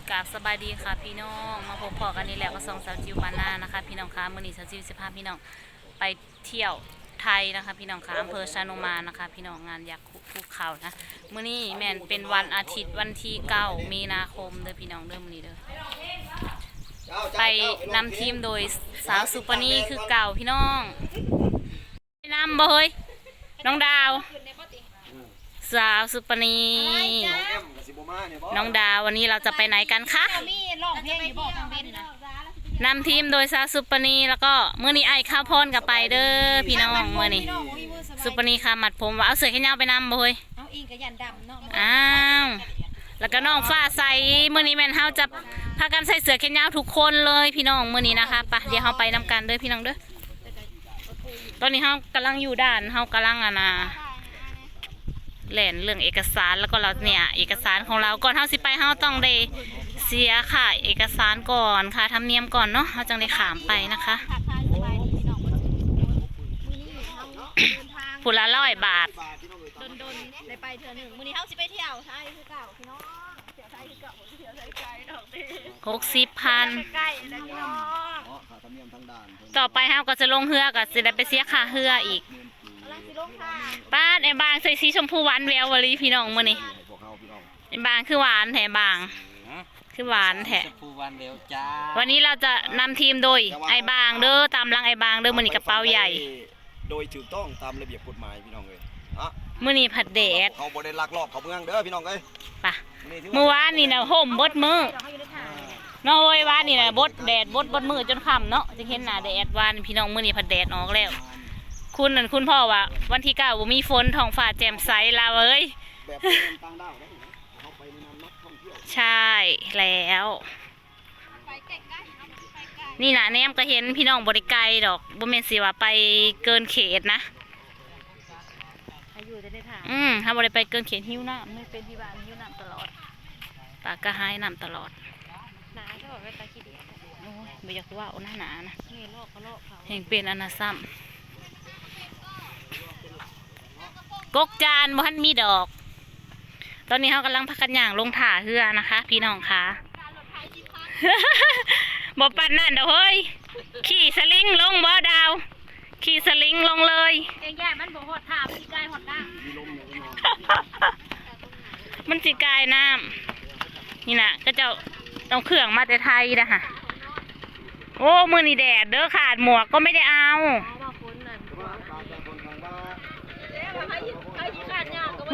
กราบสบายดีค่ะพี่น้องมาพบพอกันนี่แหละก็ส่องสาวจิวบานานะคะพี่น้องคะมื้อนี้สาวจิวสิพาพี่น้องไปเที่ยวไทยนะคะพี่น้องคะอำเภอชานุมานนะคะพี่น้องงานยักษ์ภูเขานะมื้อนี้แม่นเป็นวันอาทิตย์วันที่9 มีนาคมเด้อพี่น้องเด้อมื้อนี้เด้อไปนำทีมโดยสาวสุปนีคือเก่าพี่น้องไปนำบ่เฮ้ยน้องดาวสาวสุปนีน้องดาววันนี้เราจะไปไหนกันคะนำทีมโดยสาวสุปนีแล้วก็เมื่อนี้ไอ้ข้าวพรกับไปเด้อพี่น้องเมื่อนี้สุปนีค่ะมัดผมว่าเอาเสือแขนยาวไปนำบ่เฮ้ยเอาอิงกับยันดำเนาะอ้าวแล้วก็น้องฟ้าใสเมื่อนี้แม่นเฮาจะพากันใส่เสือแขนยาวทุกคนเลยพี่น้องเมื่อนี้นะคะปะเดี๋ยวเฮาไปนำกันเด้อพี่น้องเด้อตอนนี้เฮากำลังอยู่ด่านเฮากำลังแหล่นเรื่องเอกสารแล้วก็เราเนี่ยเอกสารของเราก่อนเฮาสิไปเฮาต้องได้เสียค่ะเอกสารก่อนค่ะทำเนียมก่อนเนาะเฮาจังได้ขามไปนะคะผู้ละ100 บาทโดนได้ไปเทื่อหนึ่งมื้อนี้เฮาสิไปเที่ยวไทยคือเก่าพี่น้องเที่ยวไทยคือเก่าเที่ยวไทยไกลดอกดิ60,000ใกล้ๆนะพี่น้องต่อไปเฮาก็จะลงเรือก็สิได้ไปเสียค่าเรืออีกป้าไอ้บางใส่สีชมพูหวานแวววลีพี่น้องมื้อนี้ไอ้บางคือหวานแท้บางคือหวานแท้วันนี้เราจะนำทีมโดยไอ้บางเด้อตามหลังไอ้บางเด้อมื้อนี้กระเป๋าใหญ่โดยถูกต้องตามระเบียบกฎหมายพี่น้องเลยมื้อนี้ผัดแดดเขาบ่ได้ลักลอบเขาเมืองเด้อพี่น้องเอ้ยป่ะเมื่อวานนี่นะห่มบดมือน้อยวานนี่นะบดแดดบดมือจนค่ำเนาะจะเห็นหน้าแดดวานพี่น้องมื้อนี้ผัดแดดออกแล้วคุณพ่อว่าวันที่9บ่มีฝนท้องฟ้าแจ่มใสลาเอ้ยใช่แล้วนี่นะแนมก็เห็นพี่น้องบริไกลดอกบ่แม่นสิว่าไปเกินเขตนะถ้าบ่ได้ไปเกินเขตหิวน้ำไม่เป็นที่บ้านหิวน้ำตลอดปากก็หายน้ำตลอดหนาก็บอกว่าตาขี้เดียดโอ้ยไม่อยากว่าเอาหน้าหนานะแห่งเป็นอนาซัมกกจานบ่ทันมีดอกตอนนี้เขากำลังพักกันย่างลงถ่าเฮือนะคะพี่น้องคะบ่ปันนั่นเด้อเฮ้ยขี่สลิงลงบ่ดาวขี่สลิงลงเลยเองแย่มันบ่หดถ่ามันสิกายหดน้ำมันสิกายน้ำนี่นะก็จะเอาเครื่องมาแต่ไทยนะคะโอ้มือนี่แดดเด้อขาดหมวกก็ไม่ได้เอา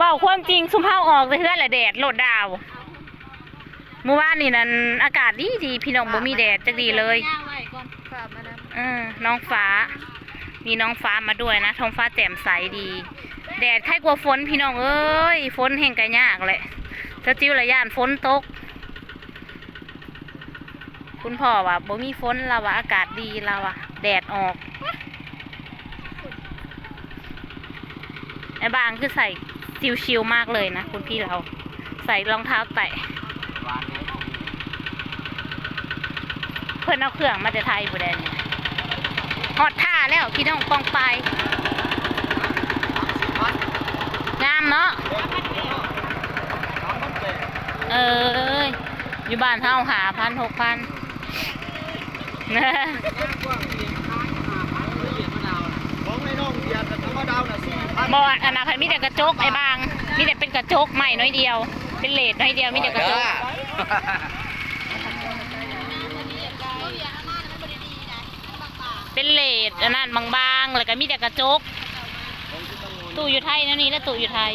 ว่าความจริงซุ่มเผาออกแต่เฮือนแหละแดดโลดดาวเมื่อวานนี่นั่นอากาศดีพี่น้องบ่มีแดดจักดีเลยน้องฟ้ามีน้องฟ้ามาด้วยนะท้องฟ้าแจ่มใสดีแดดใครกลัวฝนพี่น้องเอ้ยฝนแห่งกะยากแหละจะจิ้วระยานฝนตกคุณพ่อว่าบ่มีฝนเราว่าอากาศดีเราว่าแดดออกไอ้บางคือใส่ชิวๆมากเลยนะคุณพี่เราใส่รองเท้าแตะเพื่อนเอาเครื่องมาจะไทยบุแดนฮอดท่าแล้วพี่น้องปองไปงามเนาะอยู่บ้านเฮาหา1,000-6,000บ่อันนั้นมีแต่กระจกไอ้บางมีแต่เป็นกระจกใหม่น้อยเดียวเป็นเลดน้อยเดียวมีแต่กระจกเป็นเลดอันนั้นบางๆแล้วก็มีแต่กระจกตู้อยู่ไทยนั่นนี่แล้วตู้อยู่ไทย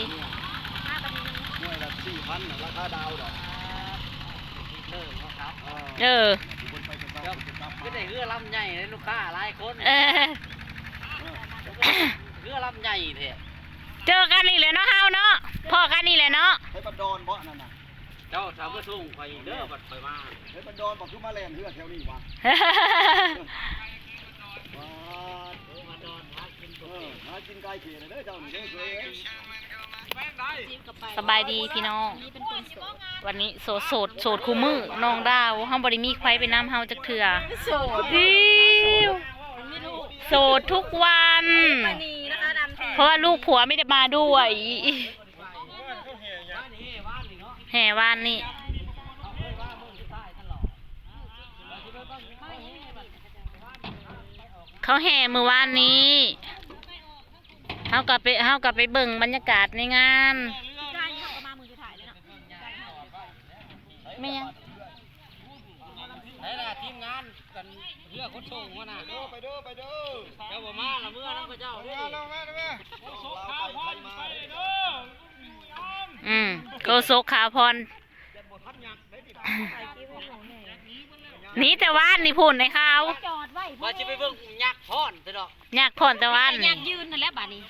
ก็ได้เรือลำใหญ่เลยลูกค้าหลายคนเรือลำใหญ่เถอะเจอกันนี่เลยเนาะเฮาเนาะพ่อกันนี่แหละเนาะให้บัดดอนบ่นั่นน่ะเจ้าสาวก็ส่งไปเด้อบัดไปมาให้บัดดอนบอกคือมาแล่นเรือแถวนี้วะหากินไก่เขียดเด้อเจ้านี่เด้อสบายดีพี่น้องวันนี้โสดคู่มือน้องดาวเฮาบ่ได้มีใครไปน้ำเฮาจักเถื่อโสดทุกวันเพราะว่าลูกผัวไม่ได้มาด้วยแห่วานนี่ เขาแห่เมื่อวานนี้เฮากลับไปเบิ่งบรรยากาศในงาน ได้เขาก็มามือจะถ่ายเลยเนาะ ไม่ยัง ไอ้ล่ะทีมงานกันเรือขนส่งวะน่ะ ไปเด้อไปเด้อ เจ้าบ่มาละเมื่อนั้นก็เจ้าดิ โกโซคาพรหนี่แต่ว่านนี่พูนในข่าว จอดไว้ ว่าจะไปเบิ่งยักษ์พรซะดอก อยากพรแต่ว่าน อ นี่ ยากยืนนั่นแหละบัดนี้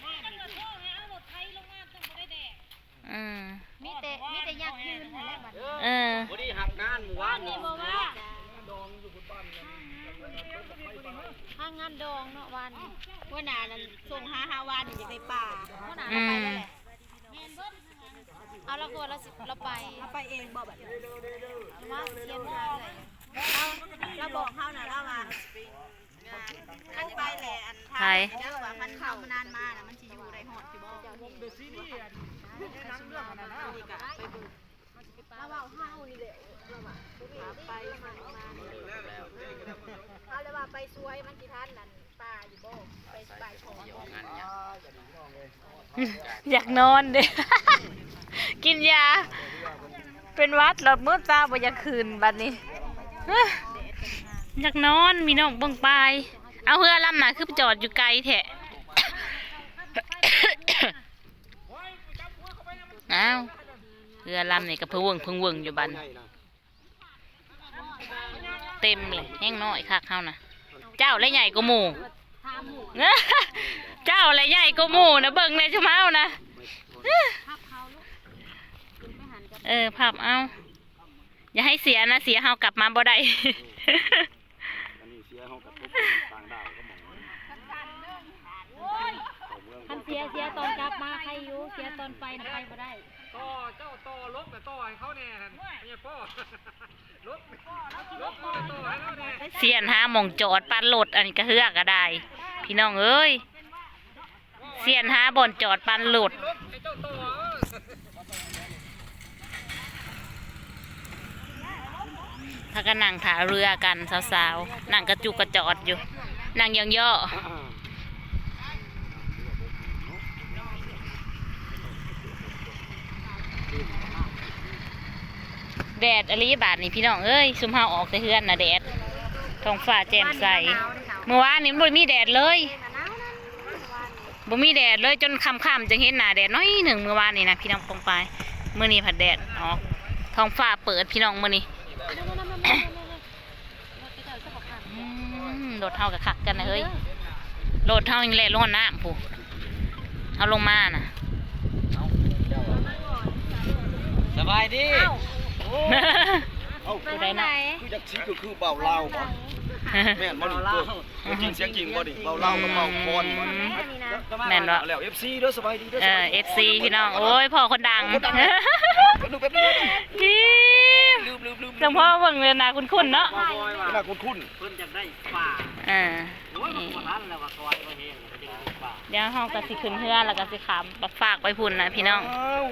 อืม มีแต่อยากยืนนั่นแหละบัดนี้ บ่ได้หักงานเมื่อวานนี่ บอกว่าห้างงานดองเนาะวันว่านานั้นส่งหาวันนี่จะไปป่าว่านาเราไปได้แหละเอาเราควรเราไปเองบอกแบบว่าเทียนทางเลยเราบอกเขาน่ะเราว่าขั้นไปแหละอันทางเจ้าว่ามันเข้ามานานมาน่ะมันสิอยู่ได้หอดสิบ่เราเอาห้าวนี่แหละไปเอาเลยว่าไปซวยมันสิทันนั่นป่าอยู่บ่ไปบ่ายของ อยากนอนเด้ กินยา เป็นวัดหลอดมืดตาบ่อยากคืนบัดนี้ อยากนอนมีน้องเบิ่งปลายเอาเรือลำน่ะคือจอดอยู่ไกลแท้ อ้าวเรือลำนี่ก็เพิ่งเวิงอยู่บัดเต็มเลยแห้งน้อยคักเฮาน่ะเจ้าและใหญ่กว่าหมู่ เจ้าและใหญ่กว่าหมู่นะเบิ่งในชั่วโมงนะภาพเอาอย่าให้เสียนะเสียเฮากลับมาบ่ได้ อันนี้เสียเฮากับทุกต่างดาวก็มอง คันเสียตอนกลับมาใครอยู่เสียตอนไปน่ะไปบ่ได้ ต่อเจ้าต่อลบแต่ต่อให้เขาแน่หั่นเนี่ยพ่อลบต่อให้เขาแน่ เสียนหาหม่องจอดปานรถอันนี้ก็เฮือกก็ได้ พี่น้องเอ้ยเสียนหาบ่อนจอดปานรถ ไอ้เจ้าต่อ ถ้าก็นั่งถ่าเรือกันสาวๆนั่งกระจุกกระจอดอยู่นั่งย่อแดดอลีบาทนี่พี่น้องเอ้ยซุมเฮาออกแต่เฮือนน่ะแดดท้องฟ้าแจ่มใสเมื่อวานนี้บ่มีแดดเลยบ่มีแดดเลยจนค่ำๆจังเห็นหน้าแดดน้อยหนึ่งเมื่อวานนี้นะพี่น้องปองปายมื้อนี้ผัดแดดออกท้องฟ้าเปิดพี่น้องมื้อนี้ โดดเท่ากับคักกันนะเฮ้ยโดดเท่ายังเละลงน้ำผู้เอาลงมาน่ะ สบายดี เอ้า ผู้ใดนะ คือจักสิคือเบาเล่าบ่แม่นบ่นี่ตัวจริงเสียงจริงบ่นี่เบาเล่ากับเบาคอนบ่ แม่นบ่ แล้ว FC เด้อสบายดีเด้อ FC พี่น้องโอ้ยพ่อคนดัง ดูแป๊บนึง ลืม จังพ่อเบิ่งเลยนะคุ้นๆเนาะ น่าคุ้น เพิ่นอยากได้ป่า โอ้ยบ่ทันแล้วว่าซอยบ่เฮ็ดจะได้ป่า เดี๋ยวห้องก็สิขึ้นเฮือแล้วก็สิขามบักฝากไปพุ่นนะพี่น้อง อ้าว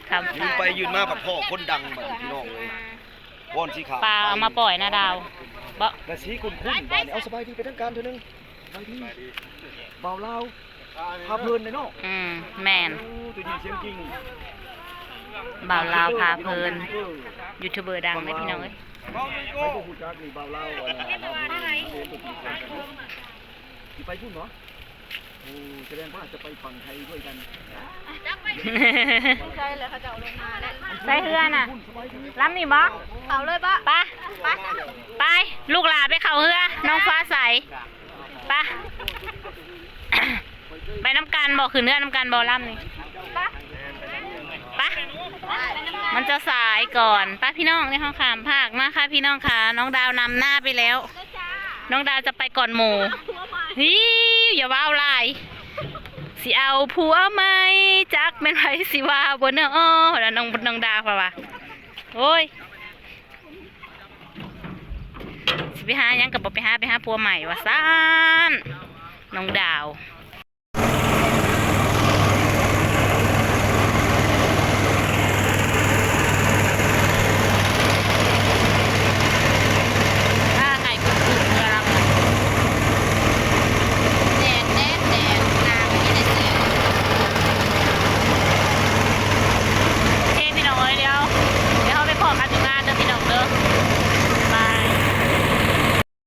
ครับ ยืนไปยืนมากับพ่อคนดังบัดนี้พี่น้องเลยวอนสีขาว ปลาเอามาปล่อยนะดาวบ่ แต่สีคุ้นบัดนี้เอาสบายดีไปทั้งการเถอะนึงสบายดีเบาเล่าพาเพลินเลยเนาะ แม่น โอ้ตัวจริงเสียงจริง บ่าวลาวพาเพลินยูทูบเบอร์ดังเลยพี่น้องเอ้ย ไปดูผู้จักนี่เบาเล่าอันนั้นไปพูดเหรอโอ้แสดงว่าจะไปฝั่งไทยด้วยกัน ใช่เลยเขาจะเอาลงมาแล้ว ใส่เฮือน่ะล้ำนี่บ่ เอาเลยปะ ไปลูกหลาไปเข้าเฮือน้องฟ้าใสไป ไปน้ำกันบ่ขึ้นเฮือน้ำกันบ่ล้ำนี่ไปมันจะสายก่อนป้าพี่น้องในห้องขามภาคมาค่ะพี่น้องค่ะน้องดาวนำหน้าไปแล้ว น้องดาวจะไปก่อนหมู่ฮิอย่าว้าวลายสิเอาผัวไหมจักเป็นไรสิว่าบนเนาะแล้วน้องดาวค่ะว่ะโอ้ยสิไปหายังกับบ่ไปหาผัวใหม่วะซ่านน้องดาว